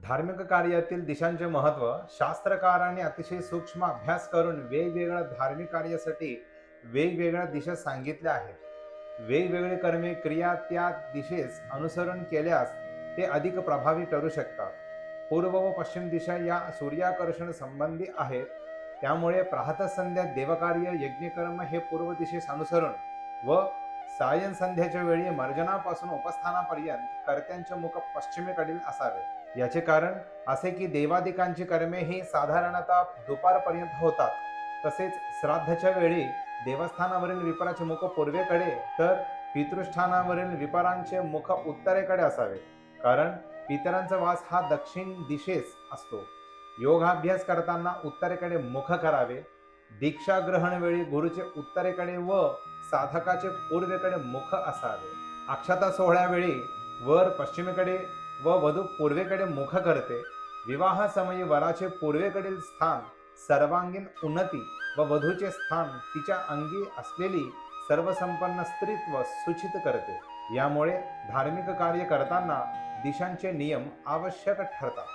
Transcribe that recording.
धार्मिक कार्यातील दिशांचे महत्त्व शास्त्रकारांनी अतिशय सूक्ष्म अभ्यास करून वेगवेगळ्या धार्मिक कार्यासाठी वेगवेगळ्या दिशा सांगितल्या आहेत. वेगवेगळे कर्मे क्रिया त्या दिशेस अनुसरण केल्यास ते अधिक प्रभावी ठरू शकतात. पूर्व व पश्चिम दिशा या सूर्याकर्षण संबंधी आहेत. त्यामुळे प्रातःसंध्या देवकार्य यज्ञकर्म हे पूर्व दिशेस अनुसरण व सायं संध्याच्या वेळी मर्जनापासून उपस्थानापर्यंत कर्त्यांचे मुख पश्चिमेकडील असावे. याचे कारण असे की देवादिकांची कर्मे ही साधारणतः दुपारपर्यंत होतात. तसेच श्राद्धच्या वेळी देवस्थानावरील विपराचे मुख पूर्वेकडे तर पितृष्ठानावरील विपरांचे मुख उत्तरेकडे असावे. कारण पितरांचा वास हा दक्षिण दिशेस असतो. योगाभ्यास करताना उत्तरेकडे मुख करावे. दीक्षा ग्रहण वेळी गुरुचे उत्तरेकडे व साधकाचे पूर्वेकडे मुख असावे. अक्षता सोहळ्यावेळी वर पश्चिमेकडे व वधू पूर्वेकडे मुख करते. विवाह समयी वराचे पूर्वेकडील स्थान सर्वांगीण उन्नती व वधूचे स्थान तिच्या अंगी असलेली सर्वसंपन्न स्त्रीत्व सूचित करते. यामुळे धार्मिक कार्य करताना दिशांचे नियम आवश्यक ठरतात.